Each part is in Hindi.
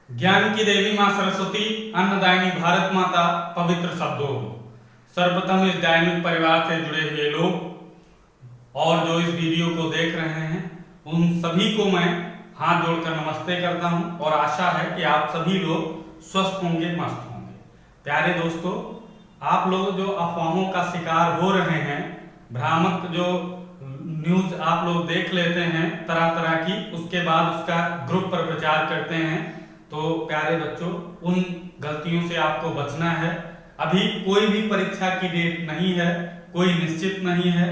ज्ञान की देवी मां सरस्वती, अन्नदायिनी भारत माता, पवित्र शब्दों। सर्वप्रथम इस डायनिक परिवार से जुड़े हुए लोग और जो इस वीडियो को देख रहे हैं उन सभी को मैं हाथ जोड़कर नमस्ते करता हूं और आशा है कि आप सभी लोग स्वस्थ होंगे, मस्त होंगे। प्यारे दोस्तों, आप लोग जो अफवाहों का शिकार हो रहे हैं, भ्रामक जो न्यूज आप लोग देख लेते हैं तरह तरह की, उसके बाद उसका ग्रुप पर प्रचार करते हैं, तो प्यारे बच्चों उन गलतियों से आपको बचना है। अभी कोई भी परीक्षा की डेट नहीं है, कोई निश्चित नहीं है,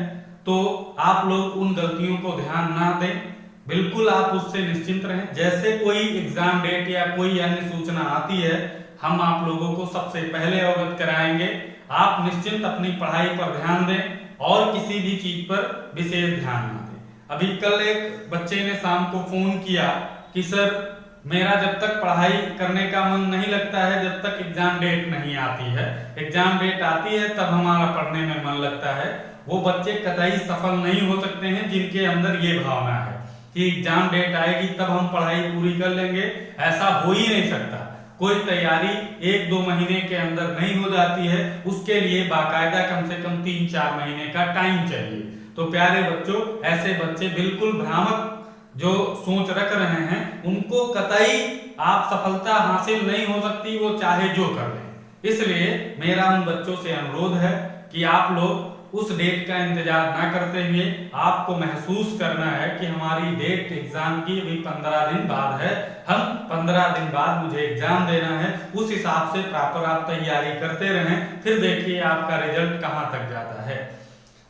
तो आप लोग उन गलतियों को ध्यान ना दें, बिल्कुल आप उससे निश्चिंत रहें। जैसे कोई एग्जाम डेट या कोई अन्य सूचना आती है, हम आप लोगों को सबसे पहले अवगत कराएंगे। आप निश्चिंत अपनी पढ़ाई पर ध्यान दें और किसी भी चीज पर विशेष ध्यान न दें। अभी कल एक बच्चे ने शाम को फोन किया कि सर मेरा जब तक पढ़ाई करने का मन नहीं लगता है जब तक एग्जाम डेट नहीं आती है, एग्जाम डेट आती है तब हमारा पढ़ने में मन लगता है। वो बच्चे कतई सफल नहीं हो सकते हैं जिनके अंदर ये भावना है कि एग्जाम डेट आएगी तब हम पढ़ाई पूरी कर लेंगे। ऐसा हो ही नहीं सकता। कोई तैयारी 1-2 महीने के अंदर नहीं हो जाती है, उसके लिए बाकायदा कम से कम 3-4 महीने का टाइम चाहिए। तो प्यारे बच्चों, ऐसे बच्चे बिल्कुल भ्रामक जो सोच रख रहे हैं उनको कतई आप सफलता हासिल नहीं हो सकती, वो चाहे जो कर लें। इसलिए मेरा उन बच्चों से अनुरोध है कि आप लोग उस डेट का इंतजार ना करते हुए आपको महसूस करना है कि हमारी डेट एग्जाम की अभी 15 दिन बाद है, हम 15 दिन बाद मुझे एग्जाम देना है, उस हिसाब से प्रॉपर आप तैयारी करते रहें। फिर देखिए आपका रिजल्ट कहां तक जाता है।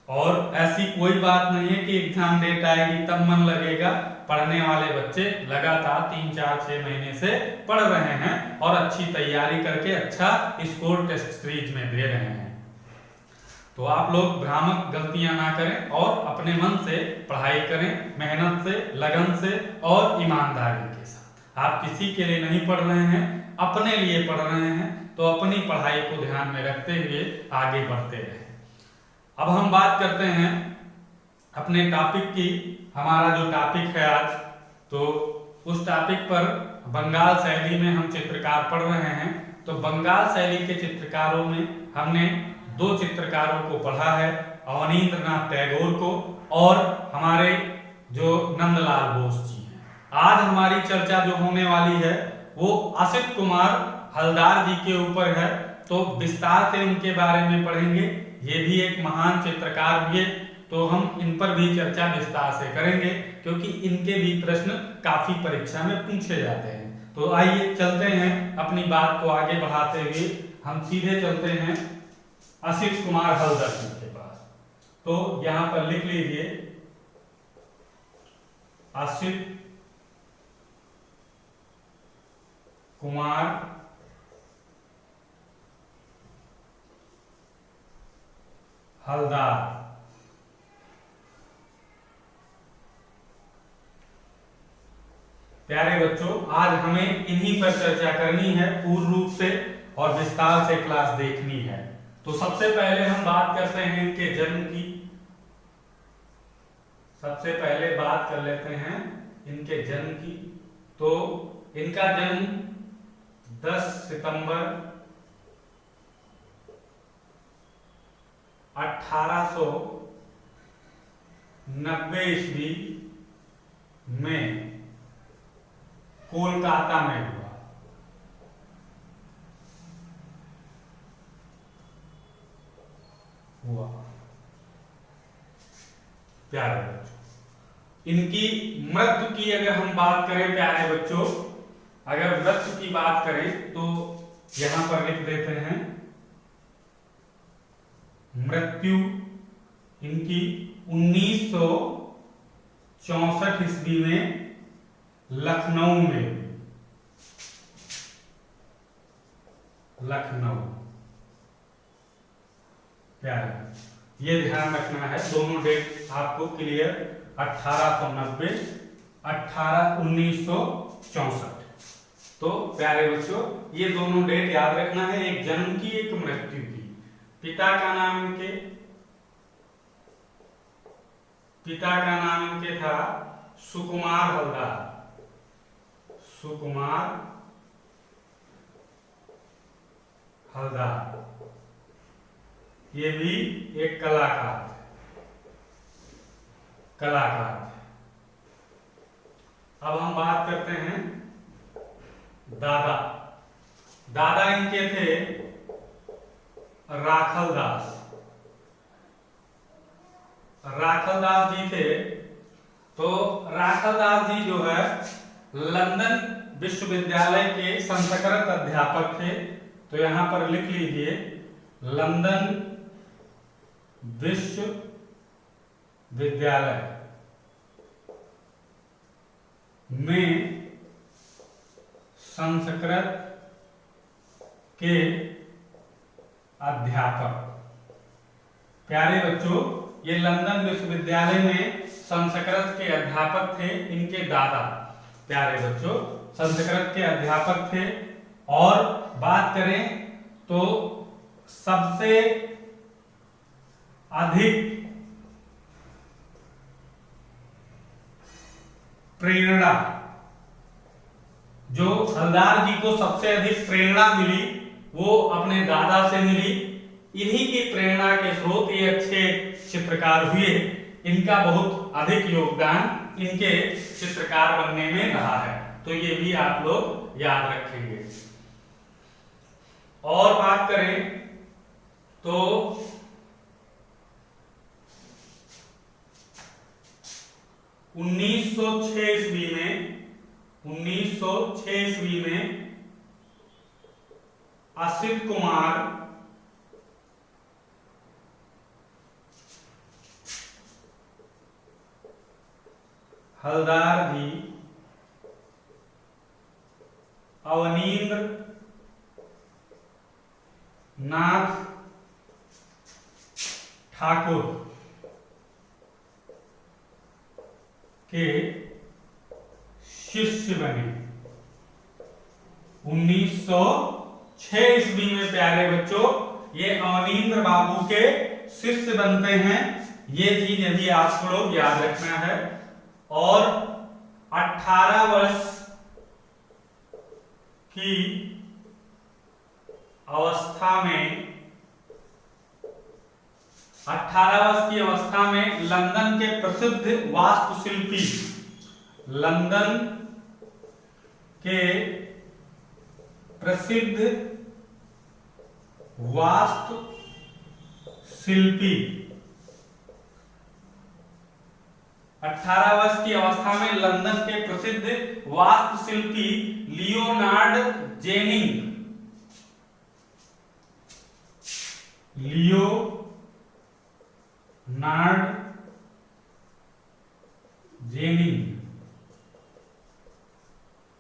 और ऐसी कोई बात नहीं है कि एग्जाम डेट आएगी तब मन लगेगा। पढ़ने वाले बच्चे लगातार 3-4-6 महीने से पढ़ रहे हैं और अच्छी तैयारी करके अच्छा स्कोर टेस्ट सीरीज में दे रहे हैं। तो आप लोग भ्रामक गलतियां ना करें और अपने मन से पढ़ाई करें, मेहनत से, लगन से और ईमानदारी के साथ। आप किसी के लिए नहीं पढ़ रहे हैं, अपने लिए पढ़ रहे हैं, तो अपनी पढ़ाई को ध्यान में रखते हुए आगे बढ़ते रहें। अब हम बात करते हैं अपने टॉपिक की। हमारा जो टॉपिक है आज, तो उस टॉपिक पर बंगाल शैली में हम चित्रकार पढ़ रहे हैं। तो बंगाल शैली के चित्रकारों में हमने 2 चित्रकारों को पढ़ा है, अवनींद्रनाथ टैगोर को और हमारे जो नंदलाल बोस जी हैं। आज हमारी चर्चा जो होने वाली है वो असित कुमार हलदार जी के ऊपर है, तो विस्तार से उनके बारे में पढ़ेंगे। ये भी एक महान चित्रकार हुए, तो हम इन पर भी चर्चा विस्तार से करेंगे क्योंकि इनके भी प्रश्न काफी परीक्षा में पूछे जाते हैं। तो आइए चलते हैं, अपनी बात को आगे बढ़ाते हुए हम सीधे चलते हैं असित कुमार हलदर जी के पास। तो यहां पर लिख लीजिए असित कुमार हलदार। प्यारे बच्चों, आज हमें इन्हीं पर चर्चा करनी है पूर्ण रूप से और विस्तार से क्लास देखनी है। तो सबसे पहले हम बात करते हैं इनके जन्म की। सबसे पहले बात कर लेते हैं इनके जन्म की। तो इनका जन्म 10 सितंबर 1890 ईस्वी में कोलकाता में हुआ। प्यारे बच्चों, इनकी मृत्यु की अगर हम बात करें, प्यारे बच्चों अगर मृत्यु की बात करें तो यहां पर लिख देते हैं मृत्यु इनकी 1964 ईस्वी में लखनऊ में। लखनऊ, प्यारे ये ध्यान रखना है, दोनों डेट आपको क्लियर। 1890, 1964। तो प्यारे बच्चों ये दोनों डेट याद रखना है, एक जन्म की एक मृत्यु की। पिता का नाम इनके था सुकुमार हलदार। सुकुमार हलदार, ये भी एक कलाकार थे। अब हम बात करते हैं दादा। दादा इनके थे राखलदास। राखलदास जी थे, तो राखलदास जी जो है लंदन विश्वविद्यालय के संस्कृत अध्यापक थे। तो यहां पर लिख लीजिए, लंदन विश्वविद्यालय में संस्कृत के अध्यापक। प्यारे बच्चों, ये लंदन विश्वविद्यालय में संस्कृत के अध्यापक थे, इनके दादा। प्यारे बच्चों, संस्कृत के अध्यापक थे। और बात करें तो सबसे अधिक प्रेरणा, जो हलदार जी को सबसे अधिक प्रेरणा मिली वो अपने दादा से मिली। इन्हीं की प्रेरणा के स्रोत ये अच्छे चित्रकार हुए। इनका बहुत अधिक योगदान इनके चित्रकार बनने में रहा है, तो ये भी आप लोग याद रखेंगे। और बात करें तो 1906 ईस्वी में असित कुमार हलदार जी अवनींद्र नाथ ठाकुर के शिष्य बने। 1906 ईस्वी में प्यारे बच्चों ये अवनींद्र बाबू के शिष्य बनते हैं। ये चीज अभी आपको लोग याद रखना है। और 18 वर्ष की अवस्था में लंदन के प्रसिद्ध वास्तुशिल्पी, लंदन के प्रसिद्ध वास्तुशिल्पी 18 वर्ष की अवस्था में लंदन के प्रसिद्ध वास्तुशिल्पी लियोनार्ड जेनिंग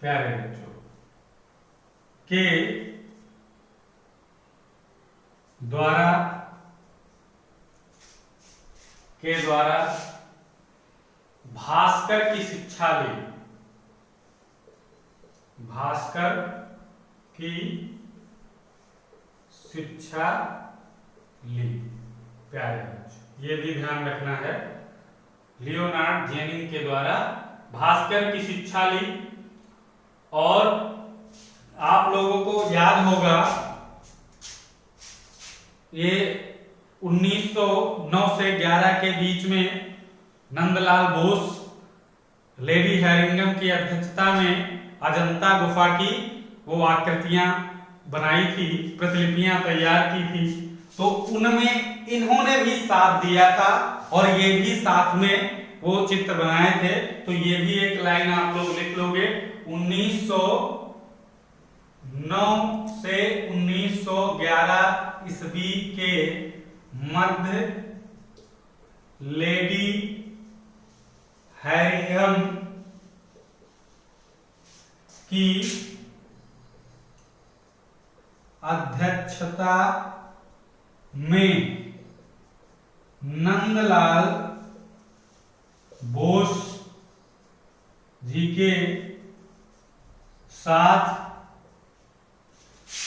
प्यारे बच्चों के द्वारा भास्कर की शिक्षा ली। प्यारे बच्चों, ये भी ध्यान रखना है। लियोनार्ड जेनिंग के द्वारा भास्कर की शिक्षा ली। और आप लोगों को याद होगा ये 1909 से 11 के बीच में नंदलाल बोस लेडी हैरिंगम की अध्यक्षता में अजंता गुफा की वो आकृतियां बनाई थी, प्रतिलिपियां तैयार की थी। तो उनमें इन्होंने भी साथ दिया था और ये भी साथ में वो चित्र बनाए थे। तो ये भी एक लाइन आप लोग लिख लोगे। 1909 से 1911 ईस्वी के मध्य लेडी हैरिंगम की अध्यक्षता में नंदलाल बोस जी के साथ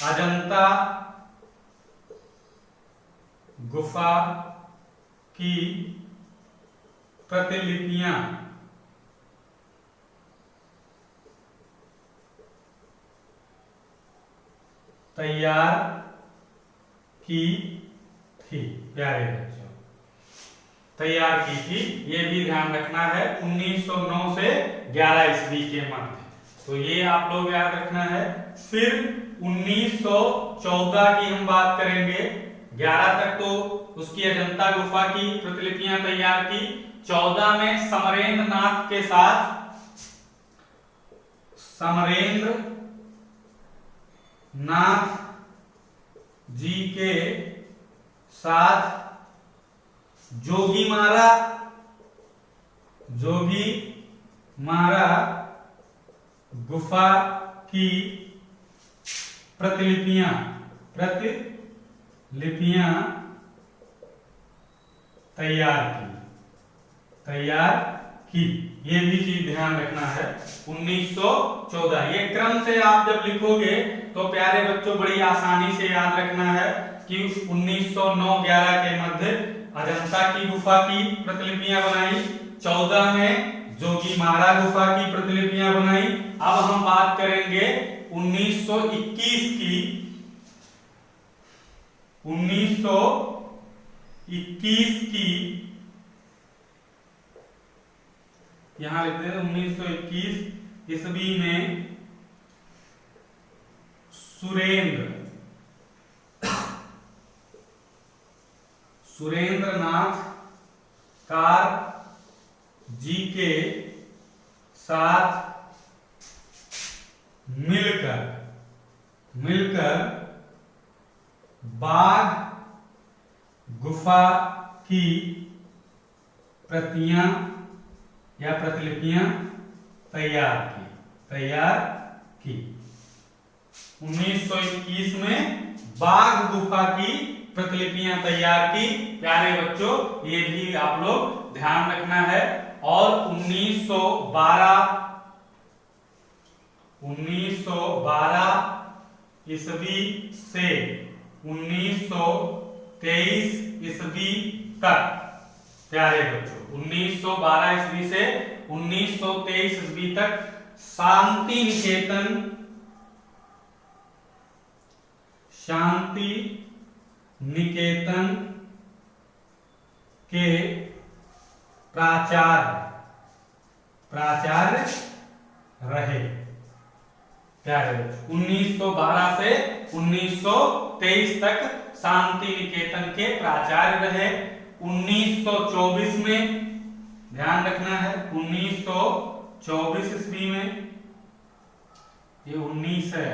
अजंता गुफा की प्रतिलिपियां तैयार की थी प्यारे बच्चों, तैयार की थी। ये भी ध्यान रखना है 1909 से 11 ईस्वी के मध्य, तो ये आप लोग याद रखना है। फिर 1914 की हम बात करेंगे। 11 तक तो उसकी अजंता गुफा की प्रतिलिपियां तैयार की। 14 में समरेंद्र नाथ के साथ, समरेंद्र नाथ जी के साथ जोगीमारा गुफा की प्रतिलिपियां तैयार की। ये भी चीज ध्यान रखना है। 1914 ये क्रम से आप जब लिखोगे तो प्यारे बच्चों बड़ी आसानी से याद रखना है कि 1909-11 के मध्य अजंता की गुफा की प्रतिलिपियां बनाई, 14 में जोगीमारा गुफा की प्रतिलिपियां बनाई। अब हम बात करेंगे 1921 की। 1921 की यहां लिखते हैं 1921 ईस्वी में सुरेंद्र नाथ कार जी के साथ मिलकर बाघ गुफा की प्रतियां या प्रतिलिपियां तैयार की। 1921 में बाघ गुफा की प्रतिलिपियां तैयार की। प्यारे बच्चों ये भी आप लोग ध्यान रखना है। और 1912 ईस्वी से 1923 ईस्वी तक, प्यारे बच्चों 1912 ईस्वी से 1923 ईस्वी तक शांति निकेतन के प्राचार्य रहे। प्यारे बच्चों 1912 से 1923 तक शांति निकेतन के प्राचार्य रहे। 1924 में ध्यान रखना है, 1924 ईस्वी में, ये 19 है,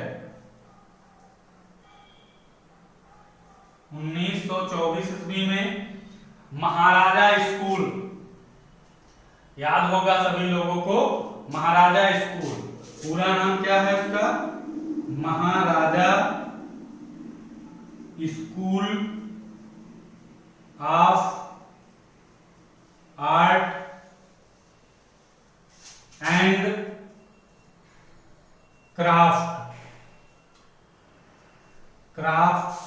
1924 ईस्वी में महाराजा स्कूल, याद होगा सभी लोगों को महाराजा स्कूल, पूरा नाम क्या है उसका? Maharaja school of art and crafts,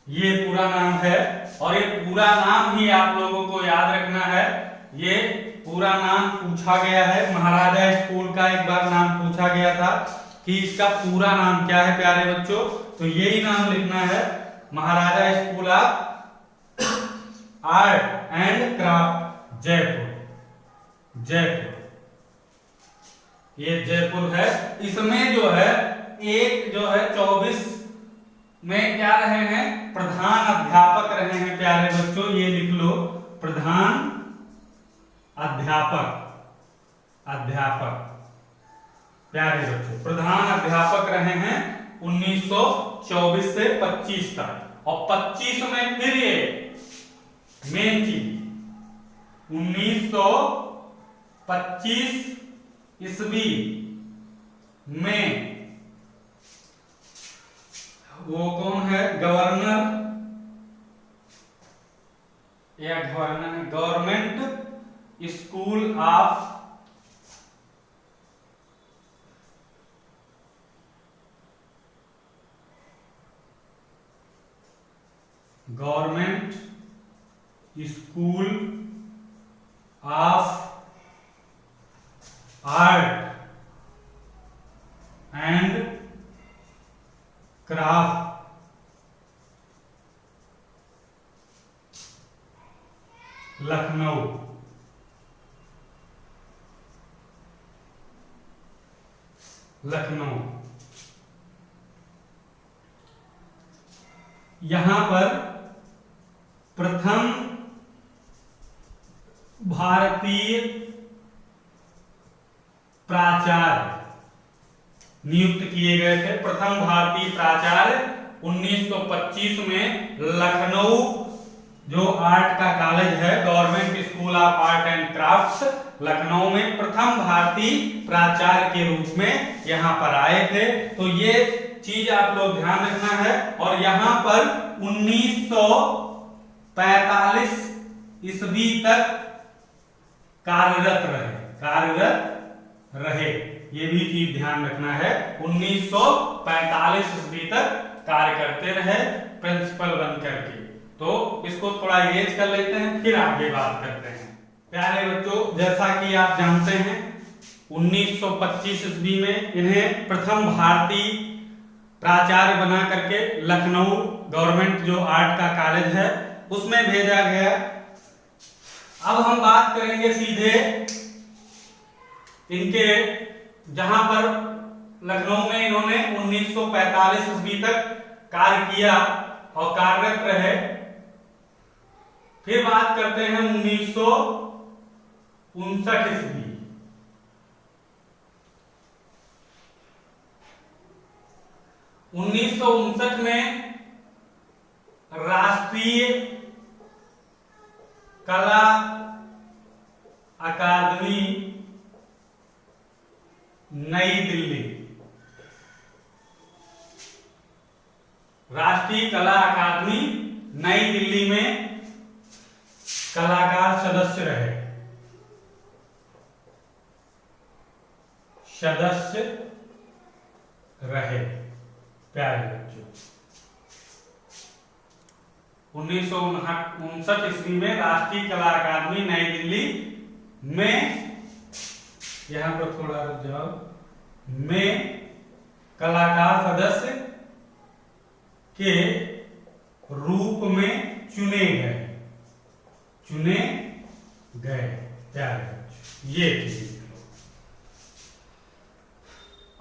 ये पूरा नाम है। और ये पूरा नाम ही आप लोगों को याद रखना है। ये पूरा नाम पूछा गया है, महाराजा स्कूल का एक बार नाम पूछा गया था कि इसका पूरा नाम क्या है प्यारे बच्चों, तो यही नाम लिखना है, Maharaja school of art and craft Jaipur. ये जयपुर है। इसमें जो है एक जो है 24 में क्या रहे हैं? प्रधान अध्यापक रहे हैं प्यारे बच्चों, ये लिख लो, प्रधान अध्यापक प्यारे बच्चों प्रधान अध्यापक रहे हैं 1924 से 25 तक। और 25 में फिर ये मेन चीज 1925 ईस्वी में वो कौन है? Government school of art and craft Lucknow, Lucknow. यहां पर प्रथम भारतीय प्राचार्य नियुक्त किए गए थे। प्रथम भारतीय प्राचार्य 1925 में लखनऊ जो आर्ट का कॉलेज है, government school of art and crafts Lucknow में प्रथम भारतीय प्राचार्य के रूप में यहां पर आए थे। तो ये चीज आप लोग ध्यान रखना है। और यहां पर 1945 ईस्वी तक कार्यरत रहे, ये भी चीज ध्यान रखना है। 1945 ईस्वी तक कार्य करते रहे प्रिंसिपल बन करके। तो इसको थोड़ा इरेज कर लेते हैं, फिर आगे बात करते हैं। प्यारे बच्चों, जैसा कि आप जानते हैं 1925 ईस्वी में इन्हें प्रथम भारतीय प्राचार्य बना करके लखनऊ गवर्नमेंट जो आर्ट का कॉलेज है उसमें भेजा गया। अब हम बात करेंगे सीधे इनके, जहां पर लखनऊ में इन्होंने 1945 ईस्वी तक कार्य किया और कार्यरत रहे। फिर बात करते हैं 1959 ईस्वी। 1959 में राष्ट्रीय कला अकादमी नई दिल्ली, राष्ट्रीय कला अकादमी नई दिल्ली में कलाकार सदस्य रहे। प्यारे बच्चों, 1959 ईस्वी में राष्ट्रीय कला अकादमी नई दिल्ली में, यहां पर थोड़ा रुक जाओ, में कलाकार सदस्य के रूप में चुने गए। प्यारे बच्चों, ये चीज।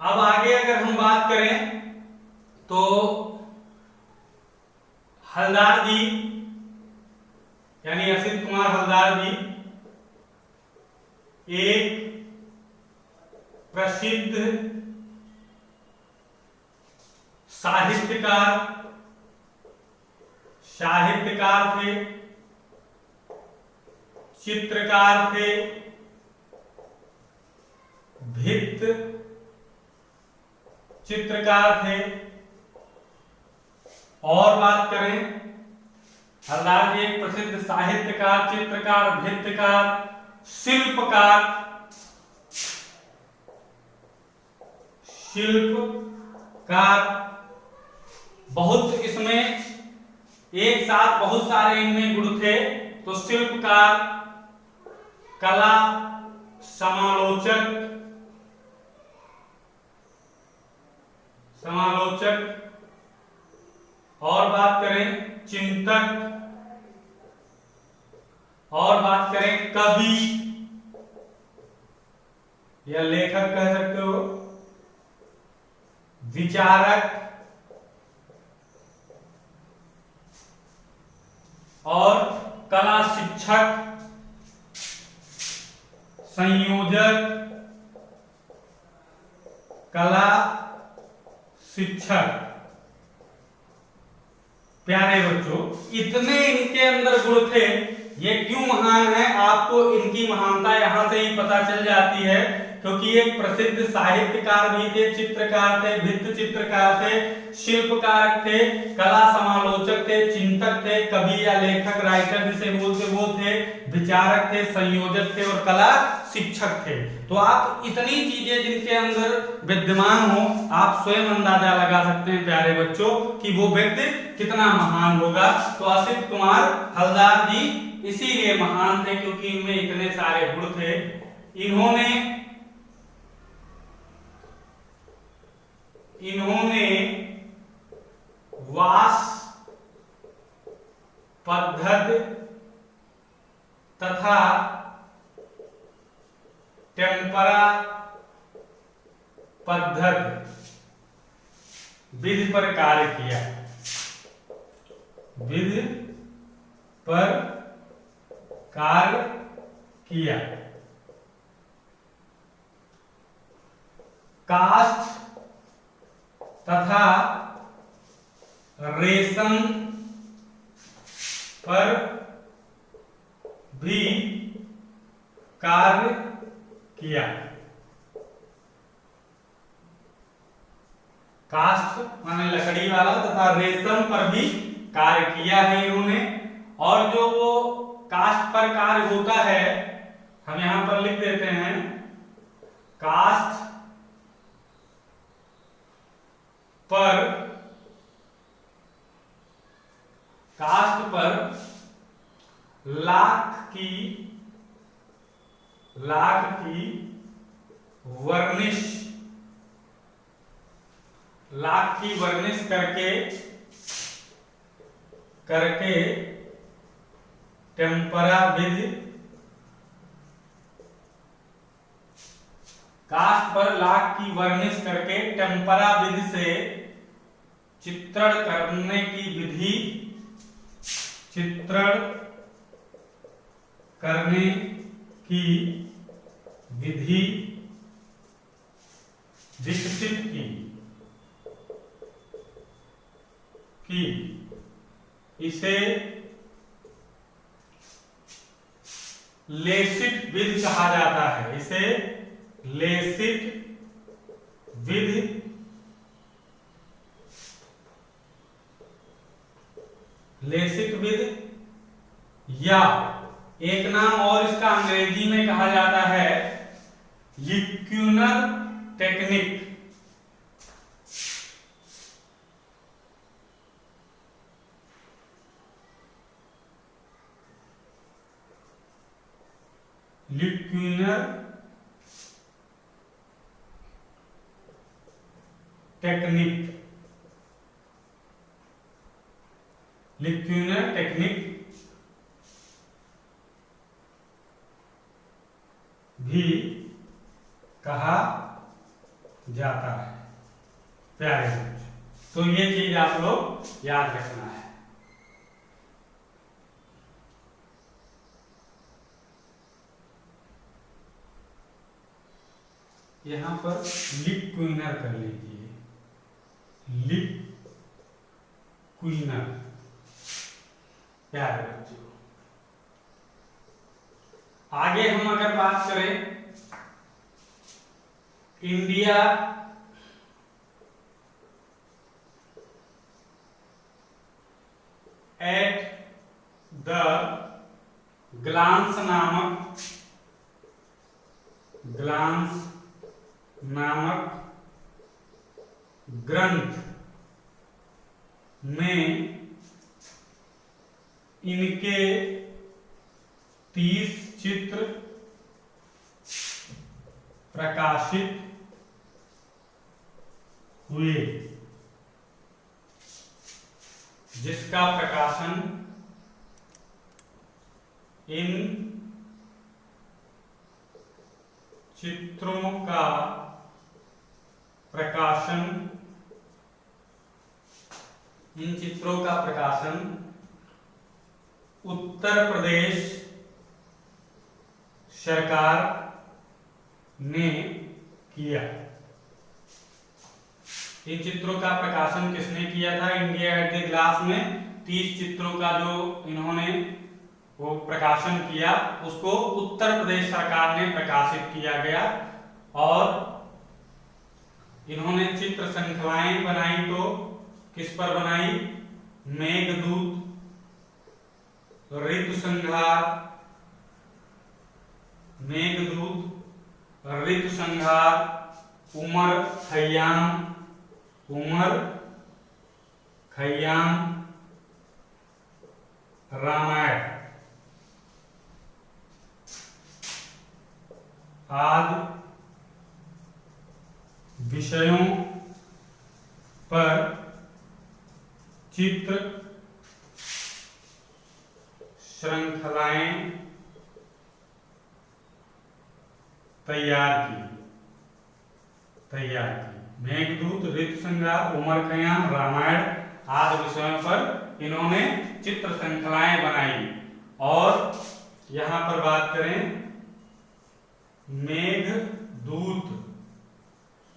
अब आगे अगर हम बात करें तो हलदार जी यानी असित कुमार हलदार जी एक प्रसिद्ध साहित्यकार थे, चित्रकार थे, भित्त चित्रकार थे। और बात करें, हलदार जी एक प्रसिद्ध साहित्यकार, चित्रकार, भित्तकार, शिल्पकार, बहुत इसमें एक साथ बहुत सारे इनमें गुण थे। तो शिल्पकार, कला समालोचक, और बात करें चिंतक, और बात करें कवि या लेखक कह सकते हो, विचारक और कला शिक्षक, संयोजक, कला शिक्षक। प्यारे बच्चों, इतने इनके अंदर गुण थे। ये क्यों महान है, आपको इनकी महानता यहां से ही पता चल जाती है, क्योंकि एक प्रसिद्ध साहित्यकार भी थे, चित्रकार थे, भित्त चित्रकार थे, शिल्पकार थे, कला समालोचक थे, चिंतक थे, कवि या लेखक, राइटर जिसे बोलते वो थे, विचारक थे, संयोजक थे और कला शिक्षक थे। तो आप इतनी चीजें जिनके अंदर विद्यमान हो, आप स्वयं अंदाजा लगा सकते हैं प्यारे बच्चों कि वो व्यक्ति कितना महान होगा। तो असित कुमार हलदार जी इसीलिए महान थे क्योंकि इनमें इतने सारे गुण थे। इन्होंने पद्धति तथा टेम्परा पद्धति विधि पर कार्य किया। विधि पर कार्य किया। काष्ठ तथा रेशम पर भी कार्य किया। काष्ठ माने लकड़ी वाला तथा रेशम पर भी कार्य किया है इन्होंने। और जो वो काष्ठ पर कार्य होता है हम यहां पर लिख देते हैं, काष्ठ पर लाख की वर्निश करके टेम्परा विधि, काष्ठ पर लाख की वर्निश करके टेम्परा विधि से चित्रण करने की विधि विकसित की। इसे लेसित विधि कहा जाता है। इसे लेसित विधि या एक नाम और इसका अंग्रेजी में कहा जाता है ल्यूक्यूनर टेक्निक। ल्यूक्यूनर टेक्निक भी कहा जाता है। प्यारे बच्चों, तो ये चीज आप लोग याद रखना है। यहां पर ल्यूक्यूनर कर लीजिए, ल्यूक्यूनर। प्यारे बच्चों, आगे हम अगर बात करें इंडिया एट द ग्लांस नामक ग्रंथ में इनके 30 चित्र प्रकाशित हुए, जिसका प्रकाशन इन चित्रों का प्रकाशन उत्तर प्रदेश सरकार ने किया। इन चित्रों का प्रकाशन किसने किया था? इंडिया एट द ग्लास में 30 चित्रों का जो इन्होंने वो प्रकाशन किया, उसको उत्तर प्रदेश सरकार ने प्रकाशित किया गया। और इन्होंने चित्र श्रृंखलाएं बनाई, तो किस पर बनाई? मेघदूत, ऋतुसंहार, उमर खयाम, रामायण आदि विषयों पर चित्र श्रृंखलाएं तैयार की। मेघदूत, ऋतुसंहार, उमर कयाम, रामायण आदि विषयों पर इन्होंने चित्र श्रृंखलाएं बनाई। और यहां पर बात करें मेघदूत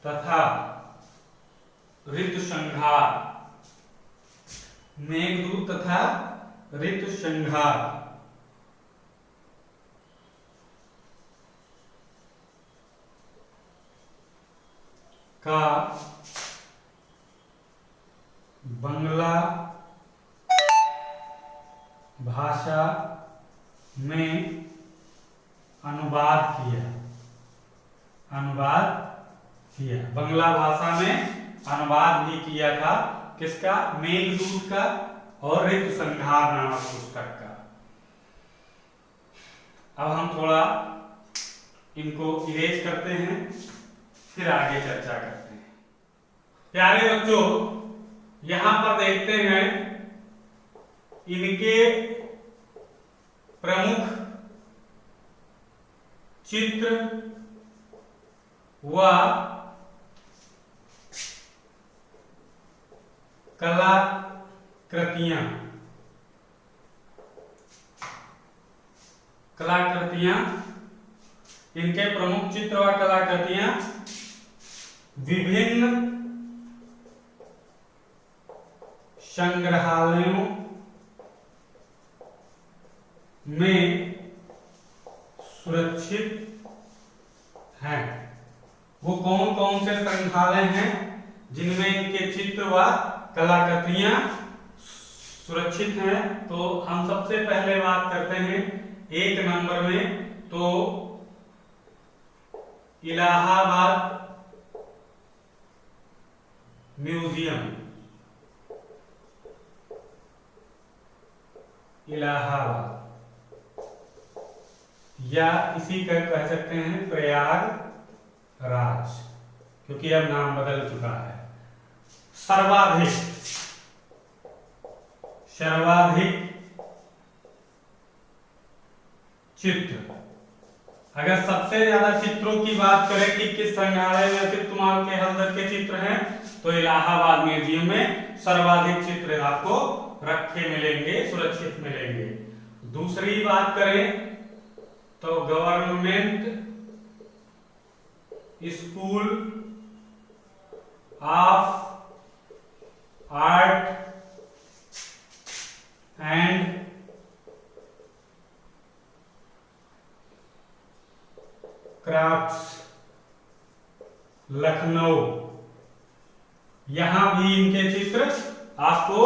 तथा ऋतुसंहार, मेघदूत तथा ऋतुसंहार का बंगला भाषा में अनुवाद किया। बंगला भाषा में अनुवाद भी किया था। किसका? मेघदूत का और ऋतुसंहार नामक पुस्तक का। अब हम थोड़ा इनको इरेज करते हैं, फिर आगे चर्चा करते हैं। प्यारे बच्चों, यहां पर देखते हैं इनके प्रमुख चित्र व कलाकृतियां इनके प्रमुख चित्र व कलाकृतियां विभिन्न संग्रहालयों में सुरक्षित हैं। वो कौन कौन से संग्रहालय हैं जिनमें इनके चित्र व कलाकृतियां सुरक्षित हैं? तो हम सबसे पहले बात करते हैं 1 नंबर में, तो इलाहाबाद म्यूजियम। इलाहाबाद, या इसी का कह सकते हैं प्रयागराज, क्योंकि अब नाम बदल चुका है। सर्वाधिक चित्र, अगर सबसे ज्यादा चित्रों की बात करें कि किस संग्रहालय में अच्युतकुमार के हलदर के चित्र हैं, तो इलाहाबाद म्यूजियम में सर्वाधिक चित्र आपको रखे मिलेंगे, सुरक्षित मिलेंगे। दूसरी बात करें तो government school of art and crafts Lucknow, यहां भी इनके चित्र आपको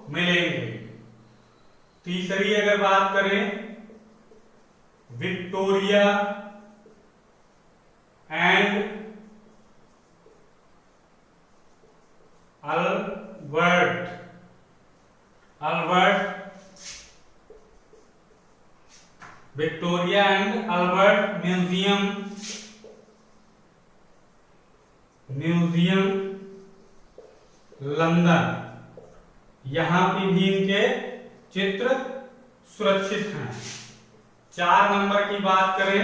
मिलेंगे। तीसरी अगर बात करें Victoria and Albert Victoria and Albert museum London, यहां पे भी इनके चित्र सुरक्षित हैं। 4 नंबर की बात करें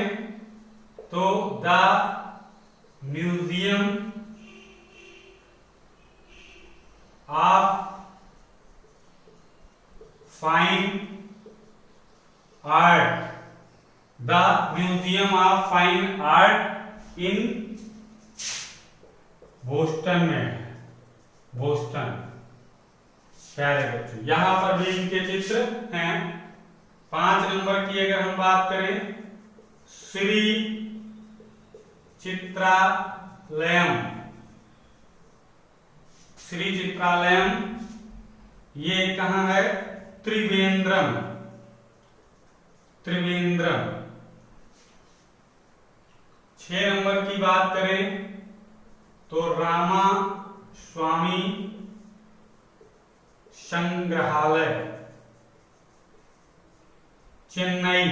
तो the museum of fine art, the museum of fine art in Boston में, बोस्टन। प्यारे बच्चों, यहां पर भी इनके चित्र हैं। 5 नंबर की अगर हम बात करें श्री चित्रालयम, ये कहां है? त्रिवेंद्रम। 6 नंबर की बात करें तो रामा स्वामी संग्रहालय चेन्नई,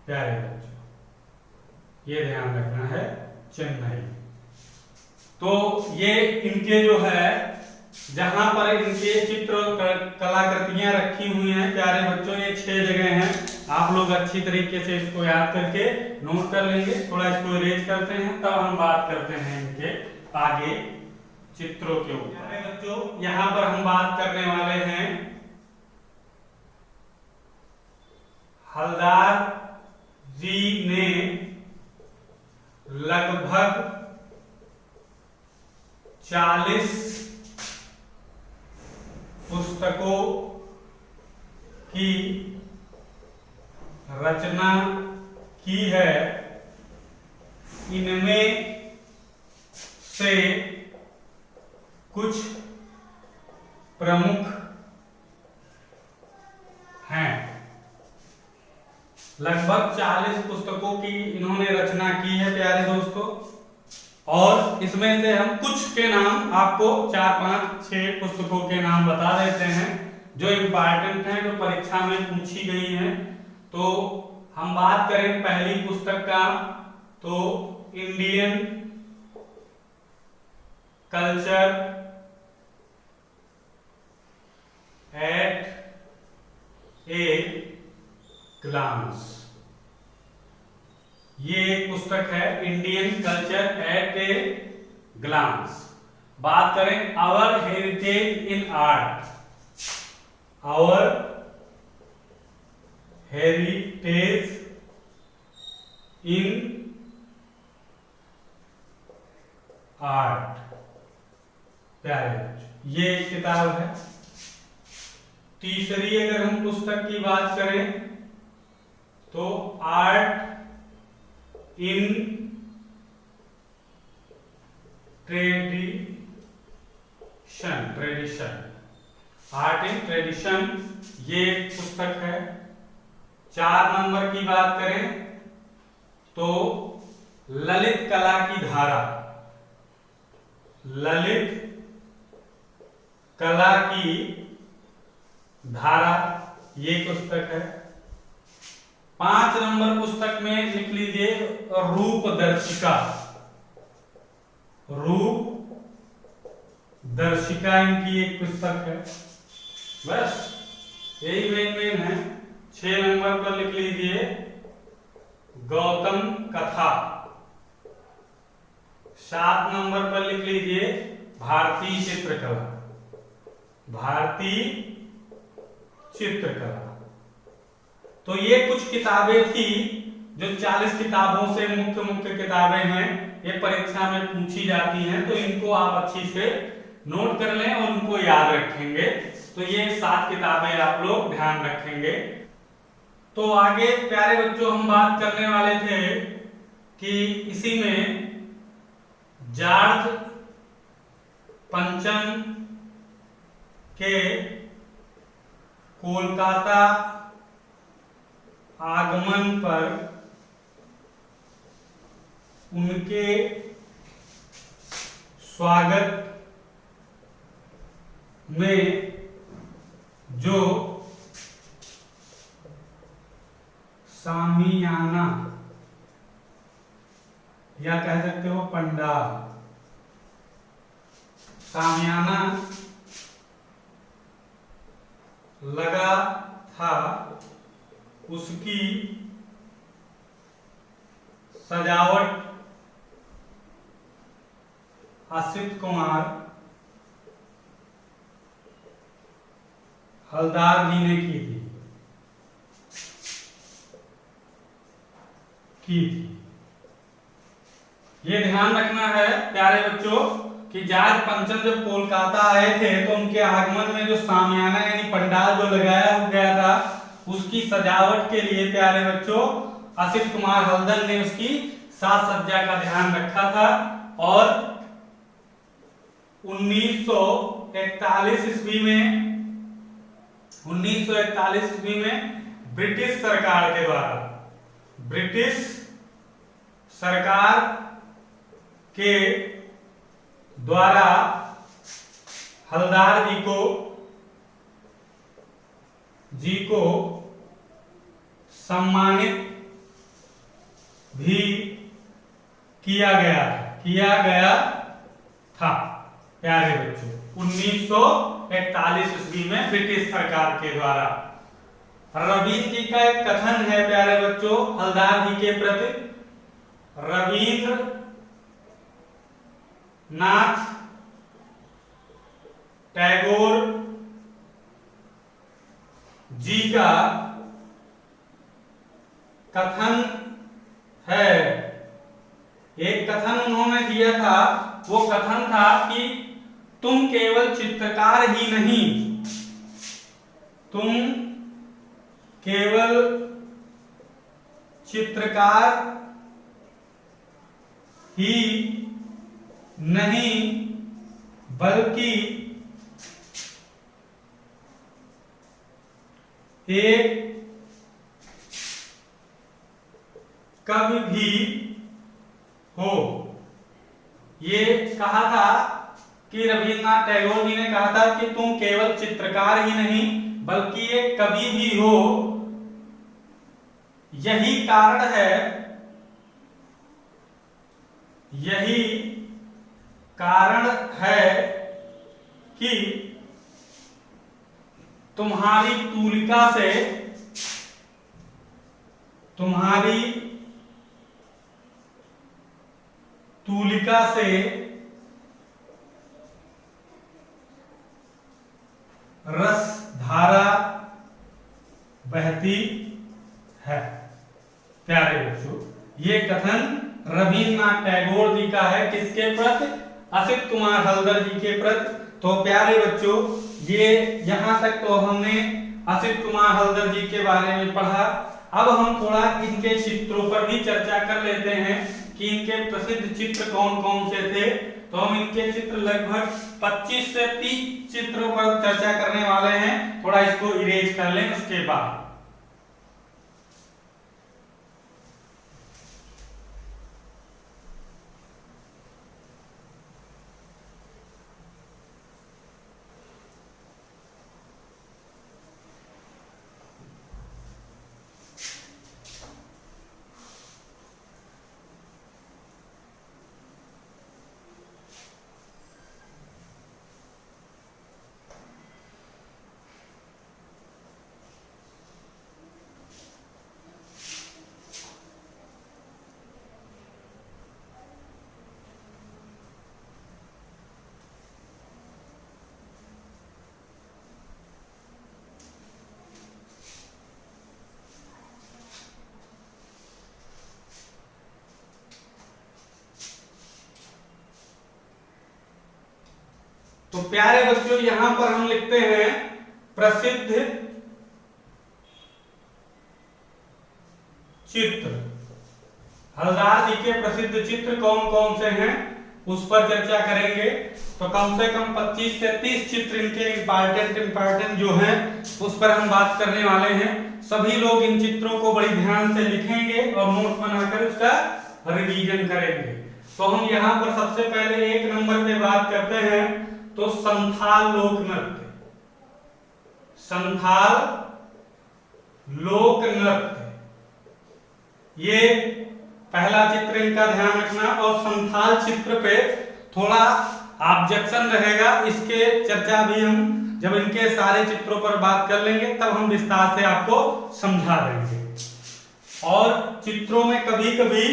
प्यारे बच्चों ये ध्यान रखना है, चेन्नई। तो ये इनके जो है जहां पर इनके चित्र कलाकृतियां रखी हुई हैं प्यारे बच्चों, ये 6 जगह हैं। आप लोग अच्छी तरीके से इसको याद करके नोट कर लेंगे। थोड़ा इसको इरेज करते हैं, तब हम बात करते हैं इनके आगे चित्रों के ऊपर। प्यारे बच्चों, यहां पर हम बात करने वाले हैं हलदार जी ने लगभग 40 पुस्तकों की रचना की है। इनमें से कुछ प्रमुख हैं। लगभग 40 पुस्तकों की इन्होंने रचना की है प्यारे दोस्तों, और इसमें से हम कुछ के नाम आपको 4, 5, 6 पुस्तकों के नाम बता देते हैं जो इम्पोर्टेंट हैं, जो परीक्षा में पूछी गई हैं। तो हम बात करें पहली पुस्तक का, तो Indian culture at a glance, ये एक पुस्तक है Indian culture at a glance. बात करें our heritage in art, our heritage in art, प्यारे बच्चों ये एक किताब है। तीसरी अगर हम पुस्तक की बात करें तो art in tradition, art in tradition ये एक पुस्तक है। 4 नंबर की बात करें तो ललित कला की धारा, ललित कला की धारा ये पुस्तक है। 5 नंबर पुस्तक में लिख लीजिए रूपदर्शिका, रूपदर्शिका इनकी एक पुस्तक है। बस यही मेन है। 6 नंबर पर लिख लीजिए गौतम कथा। 7 नंबर पर लिख लीजिए भारतीय चित्रकला, भारतीय चित्रकला। तो ये कुछ किताबें थी जो 40 किताबों से मुख्य किताबें हैं, ये परीक्षा में पूछी जाती हैं, तो इनको आप अच्छी से नोट कर लें और उनको याद रखेंगे। तो ये 7 किताबें आप लोग ध्यान रखेंगे। तो आगे प्यारे बच्चों हम बात करने वाले थे कि इसी में जॉर्ज पंचम के कोलकाता आगमन पर उनके स्वागत में जो सामियाना या कह सकते हो पंडाल, सामियाना लगा था, उसकी सजावट असित कुमार हलदार जी ने की थी। ये ध्यान रखना है प्यारे बच्चों कि जॉर्ज पंचम जब कोलकाता आए थे तो उनके आगमन में जो सामियाना यानी पंडाल जो लगाया गया था उसकी सजावट के लिए प्यारे बच्चों असित कुमार हल्दर ने उसकी साज सज्जा का ध्यान रखा था। और 1941 ईस्वी में ब्रिटिश सरकार के द्वारा, ब्रिटिश सरकार के द्वारा हलदार जी को सम्मानित भी किया गया प्यारे बच्चों 1941 ईस्वी में ब्रिटिश सरकार के द्वारा। रवींद्र जी का एक कथन है प्यारे बच्चों हलदार जी के प्रति। रवींद्र नाथ टैगोर जी का कथन है, एक कथन उन्होंने दिया था, वो कथन था कि तुम केवल चित्रकार ही नहीं, तुम केवल चित्रकार ही नहीं बल्कि एक कवि भी हो। ये कहा था कि रविन्द्रनाथ टैगोर जी ने कहा था कि तुम केवल चित्रकार ही नहीं बल्कि एक कवि भी हो। यही कारण है, यही कारण है कि तुम्हारी तूलिका से, तुम्हारी तूलिका से रस धारा बहती है। प्यारे बच्चों ये कथन रवीन्द्रनाथ टैगोर जी का है, किसके प्रति? असित कुमार हलदर जी के प्रति। तो प्यारे बच्चों ये यहां तक तो हमने असित कुमार हलदर जी के बारे में पढ़ा। अब हम थोड़ा इनके चित्रों पर भी चर्चा कर लेते हैं कि इनके प्रसिद्ध चित्र कौन कौन से थे। तो हम इनके चित्र लगभग 25 से 30 चित्रों पर चर्चा करने वाले हैं। थोड़ा इसको इरेज कर लें उसके बाद। तो प्यारे बच्चों यहां पर हम लिखते हैं प्रसिद्ध चित्र। हलदार जी के प्रसिद्ध चित्र कौन कौन से हैं उस पर चर्चा करेंगे। तो कम से कम 25 से 30 चित्र इनके इंपॉर्टेंट जो हैं उस पर हम बात करने वाले हैं। सभी लोग इन चित्रों को बड़ी ध्यान से लिखेंगे और नोट बनाकर उसका रिवीजन करेंगे। तो हम यहाँ पर सबसे पहले 1 नंबर पे बात करते हैं तो संथाल लोक नृत्य। संथाल लोक नृत्य ये पहला चित्र इनका ध्यान रखना। और संथाल चित्र पे थोड़ा ऑब्जेक्शन रहेगा, इसके चर्चा भी हम जब इनके सारे चित्रों पर बात कर लेंगे तब हम विस्तार से आपको समझा देंगे। और चित्रों में कभी कभी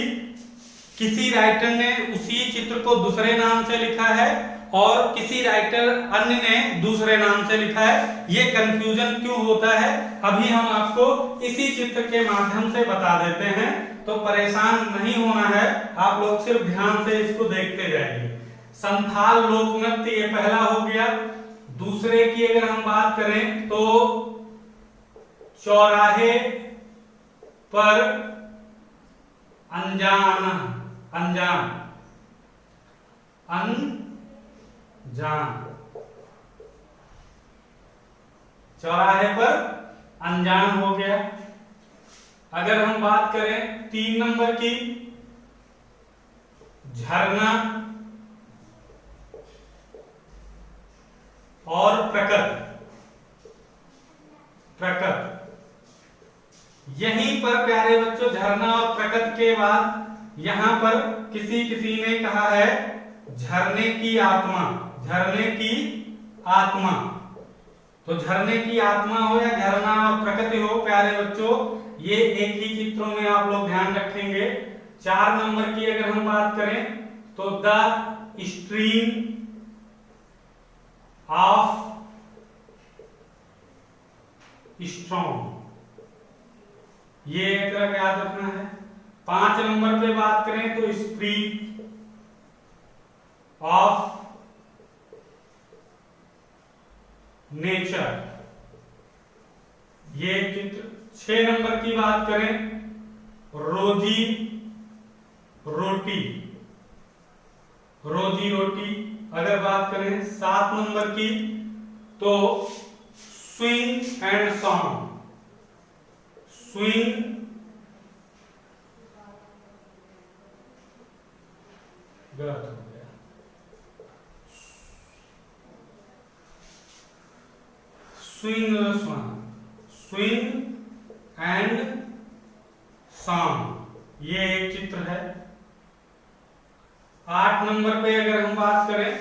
किसी राइटर ने उसी चित्र को दूसरे नाम से लिखा है और किसी राइटर अन्य ने दूसरे नाम से लिखा है। ये कंफ्यूजन क्यों होता है अभी हम आपको इसी चित्र के माध्यम से बता देते हैं, तो परेशान नहीं होना है, आप लोग सिर्फ ध्यान से इसको देखते जाइए। संथाल लोक नृत्य ये पहला हो गया। दूसरे की अगर हम बात करें तो चौराहे पर अनजान चौराहे पर अनजान हो गया। अगर हम बात करें 3 नंबर की झरना और प्रकट। यहीं पर प्यारे बच्चों झरना और प्रकट के बाद यहां पर किसी ने कहा है झरने की आत्मा। झरने की आत्मा। तो झरने की आत्मा हो या झरना और प्रकृति हो प्यारे बच्चों, ये एक ही चित्रों में आप लोग ध्यान रखेंगे। 4 नंबर की अगर हम बात करें तो द स्ट्रीम ऑफ स्ट्रॉन्ग, ये एक तरह याद रखना है। 5 नंबर पे बात करें तो स्प्रीट ऑफ नेचर, ये चित्र। 6 नंबर की बात करें रोजी रोटी, रोजी रोटी। अगर बात करें 7 नंबर की तो स्विंग एंड सॉन्ग, स्विंग गलत हो गया, swing song, swing and song, ये एक चित्र है। 8 नंबर पे अगर हम बात करें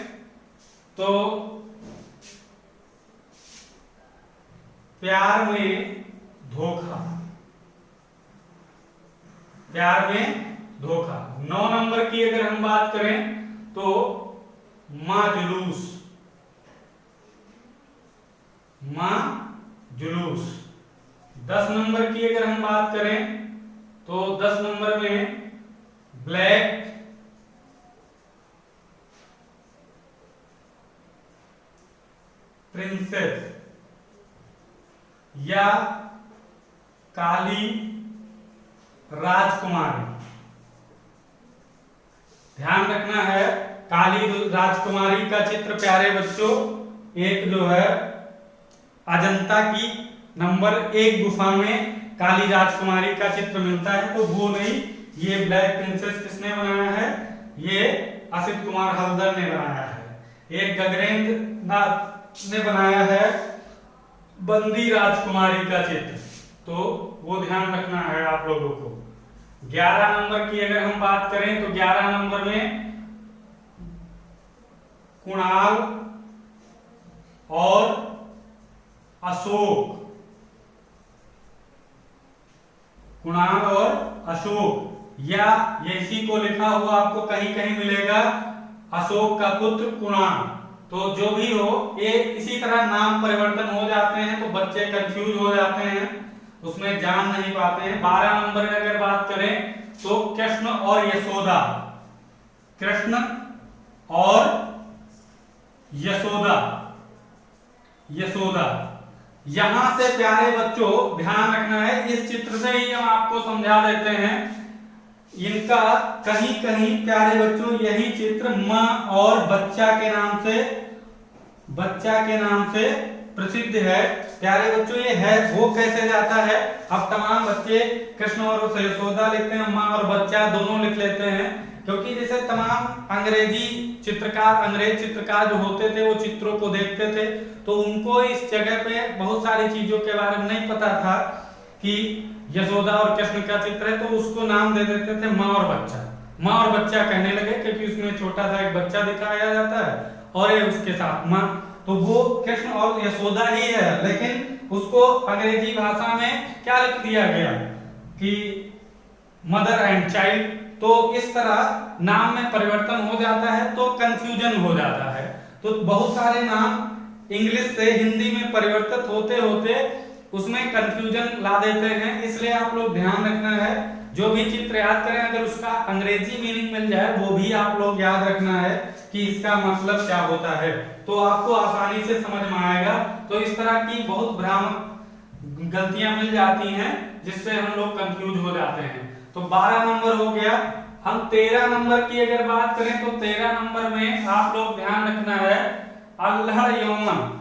तो प्यार में धोखा, प्यार में धोखा। 9 नंबर की अगर हम बात करें तो मां जुलूस, मां जुलूस। 10 नंबर की अगर हम बात करें तो 10 नंबर में ब्लैक प्रिंसेस या काली राजकुमारी। ध्यान रखना है, काली राजकुमारी का चित्र प्यारे बच्चों एक जो है अजंता की नंबर 1 गुफा में काली राजकुमारी का चित्र मिलता है, तो वो नहीं, ये ब्लैक प्रिंसेस किसने बनाया है, ये असित कुमार हल्दर ने बनाया है। एक गगनेंद्र नाथ ने बनाया है बंदी राजकुमारी का चित्र, तो वो ध्यान रखना है आप लोगों को। 11 नंबर की अगर हम बात करें तो 11 नंबर में कुणाल और अशोक, कुणाल और अशोक, या इसी को लिखा हुआ आपको कहीं कहीं मिलेगा अशोक का पुत्र कुणाल। तो जो भी हो, ये इसी तरह नाम परिवर्तन हो जाते हैं तो बच्चे कंफ्यूज हो जाते हैं, उसमें जान नहीं पाते हैं। 12 नंबर में अगर बात करें तो कृष्ण और यशोदा, कृष्ण और यशोदा, यशोदा। यहां से प्यारे बच्चों ध्यान रखना है, इस चित्र से ही हम आपको समझा देते हैं, इनका कहीं कहीं प्यारे बच्चों यही चित्र मां और बच्चा के नाम से, बच्चा के नाम से प्रसिद्ध है। प्यारे बच्चों ये है वो कैसे जाता है, अब तमाम बच्चे कृष्ण और यशोदा लिखते हैं, मां और बच्चा दोनों लिख लेते हैं, क्योंकि जैसे तमाम अंग्रेजी चित्रकार, अंग्रेज चित्रकार जो होते थे वो चित्रों को देखते थे, तो उनको इस जगह पे बहुत सारी चीजों के बारे में नहीं पता था कि यशोदा और कृष्ण का चित्र है, तो उसको नाम दे देते थे माँ और बच्चा, माँ और बच्चा कहने लगे, क्योंकि उसमें छोटा सा एक बच्चा दिखाया जाता है और ये उसके साथ माँ, तो वो कृष्ण और यशोदा ही है, लेकिन उसको अंग्रेजी भाषा में क्या लिख दिया गया कि मदर एंड चाइल्ड। तो इस तरह नाम में परिवर्तन हो जाता है तो कंफ्यूजन हो जाता है, तो बहुत सारे नाम इंग्लिश से हिंदी में परिवर्तित होते होते उसमें कंफ्यूजन ला देते हैं, इसलिए आप लोग ध्यान रखना है, जो भी चित्र याद करें अगर उसका अंग्रेजी मीनिंग मिल जाए वो भी आप लोग याद रखना है कि इसका मतलब क्या होता है, तो आपको आसानी से समझ में आएगा। तो इस तरह की बहुत भ्रामक गलतियां मिल जाती हैं जिससे हम लोग कंफ्यूज हो जाते हैं। तो 12 नंबर हो गया। हम 13 नंबर की अगर बात करें तो 13 नंबर में आप लोग ध्यान रखना है अल्हड़ यौवन,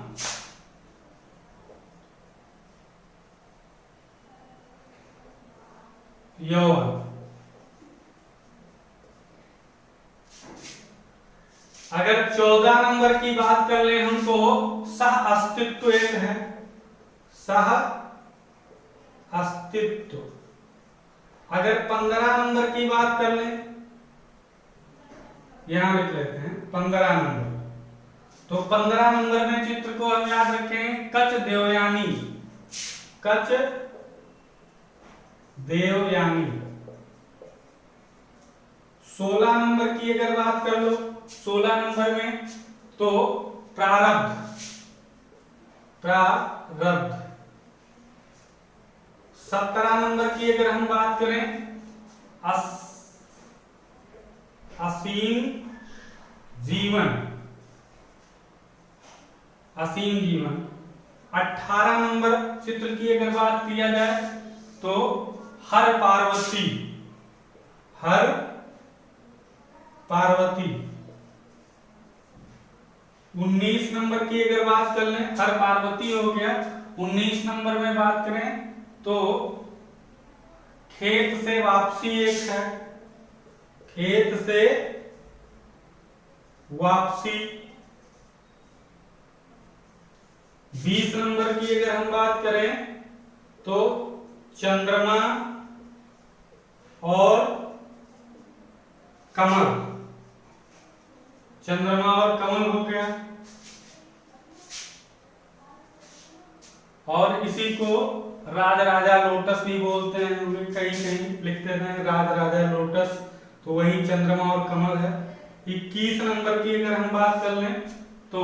यौवन। अगर 14 नंबर की बात कर ले हम तो सह अस्तित्व एक है, सह अस्तित्व। अगर 15 नंबर की बात कर ले, यहां लिख लेते हैं 15 नंबर, तो 15 नंबर में चित्र को हम याद रखें कच देवयानी, कच देवयानी। 16 नंबर की अगर बात कर लो, 16 नंबर में तो प्रारब्ध, प्रारब्ध। 17 नंबर की अगर हम बात करें असीम जीवन, असीम जीवन। 18 नंबर चित्र की अगर बात किया जाए तो हर पार्वती, हर पार्वती। 19 नंबर की अगर बात कर लें, हर पार्वती हो गया। 19 नंबर में बात करें तो खेत से वापसी एक है, खेत से वापसी। 20 नंबर की अगर हम बात करें तो चंद्रमा और कमल, चंद्रमा और कमल हो गया। और इसी को राज राजा लोटस भी बोलते हैं, कहीं कहीं लिखते हैं राज राजा लोटस, तो वही चंद्रमा और कमल है। 21 नंबर की अगर हम बात कर लें तो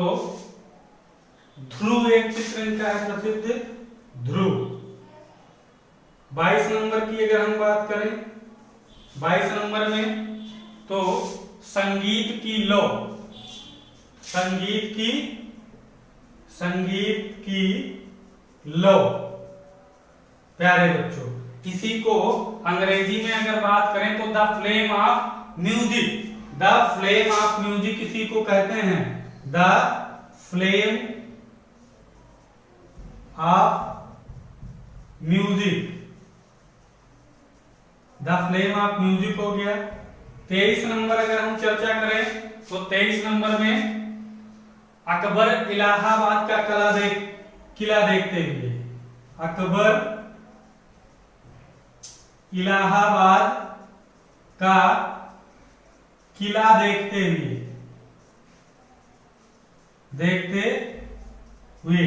ध्रुव एक चित्र इनका है प्रसिद्ध, ध्रुव। 22 नंबर की अगर हम बात करें, 22 नंबर में तो संगीत की लौ, संगीत की, संगीत की लौ। प्यारे बच्चों, इसी को अंग्रेजी में अगर बात करें तो the flame of music, the flame of music इसी को कहते हैं, the flame of music, the flame of music हो गया। 23 नंबर अगर हम चर्चा करें तो 23 नंबर में अकबर इलाहाबाद का किला देखते हुए, अकबर इलाहाबाद का किला देखते हुए, देखते हुए।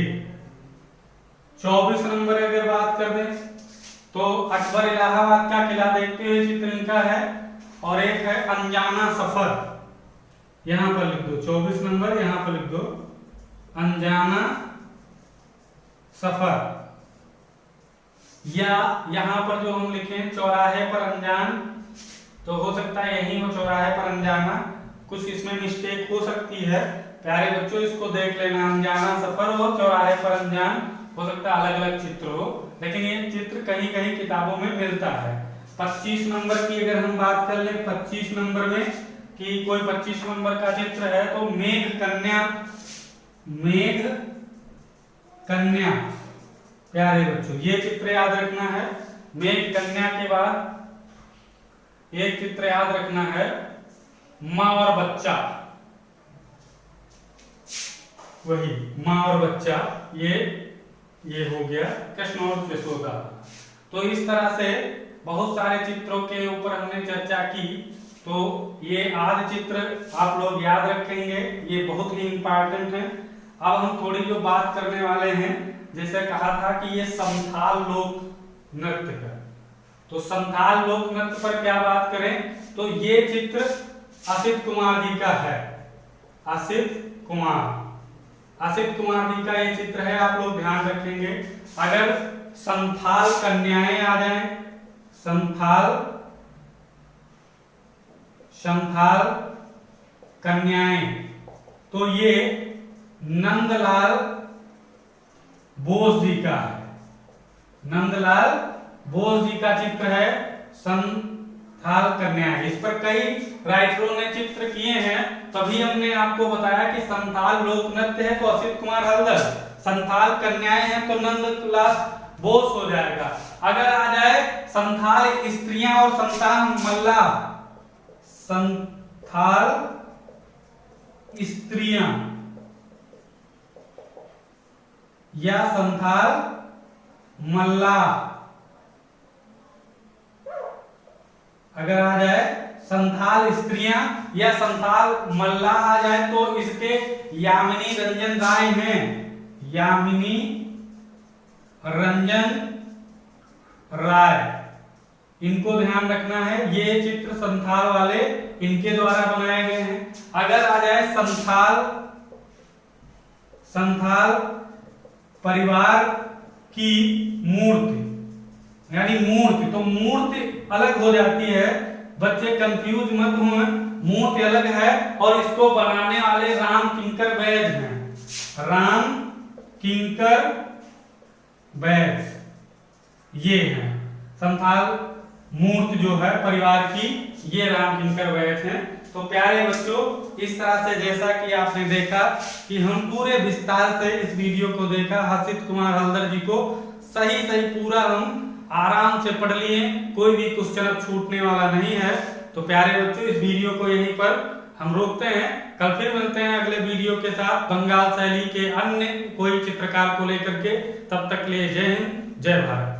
24 नंबर अगर बात कर दें तो अकबर इलाहाबाद का किला देखते हुए चित्र इनका है। और एक है अनजाना सफर, यहां पर लिख दो 24 नंबर, यहां पर लिख दो अनजाना सफर। या यहां पर जो हम लिखें चौराहे पर अनजान, तो हो सकता है यही हो चौराहे पर अनजाना, कुछ इसमें मिस्टेक हो सकती है। प्यारे बच्चों इसको देख लेना, अनजाना सफर और चौराहे पर अनजान, हो सकता है अलग अलग चित्र हो, लेकिन ये चित्र कहीं कहीं किताबों में मिलता है। 25 नंबर की अगर हम बात कर ले, 25 नंबर में कि कोई 25 नंबर का चित्र है तो मेघ कन्या, मेघ कन्या। प्यारे बच्चों ये चित्र याद रखना है। मेघ कन्या के बाद एक चित्र याद रखना है माँ और बच्चा, वही माँ और बच्चा, ये हो गया कृष्ण और यशोदा। तो इस तरह से बहुत सारे चित्रों के ऊपर हमने चर्चा की। तो ये आदि चित्र आप लोग याद रखेंगे, ये बहुत ही इंपॉर्टेंट है। अब हम थोड़ी जो बात करने वाले हैं, जैसे कहा था कि ये संथाल लोक नृत्य है, तो संथाल लोक नृत्य पर क्या बात करें तो ये चित्र असित कुमार जी का है, असित कुमार जी का ये चित्र है, आप लोग ध्यान रखेंगे। अगर संथाल कन्याएं आ जाएं, संथाल कन्याएं, तो ये नंदलाल बोस जी का है, नंदलाल बोस जी का चित्र है संथाल कन्याएं। इस पर कई राइटरों ने चित्र किए हैं, तभी हमने आपको बताया कि संथाल लोक नृत्य है तो असित कुमार हल्दर, संथाल कन्याएं हैं तो नंदलाल बोस हो जाएगा। अगर आ जाए संथाल स्त्रियां और संतान मल्ला, संथाल स्त्रियां या संथाल मल्ला, अगर आ जाए संथाल स्त्रियां या संथाल मल्ला आ जाए तो इसके यामिनी रंजन राय हैं, यामिनी रंजन राय, इनको ध्यान रखना है। ये चित्र संथाल वाले इनके द्वारा बनाए गए हैं। अगर आ जाए संथाल परिवार की मूर्ति, यानी मूर्ति, तो मूर्ति अलग हो जाती है, बच्चे कंफ्यूज मत हो, मूर्ति अलग है और इसको बनाने वाले राम किंकर बैज हैं, राम किंकर बैज, ये हैं संथाल मूर्ति जो है परिवार की, ये राम किंकर बैज हैं। तो प्यारे बच्चों, इस तरह से जैसा कि आपने देखा कि हम पूरे विस्तार से इस वीडियो को देखा, हर्षित कुमार हल्दर जी को सही पूरा हम आराम से पढ़ लिए, कोई भी क्वेश्चन अब छूटने वाला नहीं है। तो प्यारे बच्चों, इस वीडियो को यहीं पर हम रोकते हैं, कल फिर मिलते हैं अगले वीडियो के साथ बंगाल शैली के अन्य कोई चित्रकार को लेकर के। तब तक के लिए जय हिंद, जय भारत।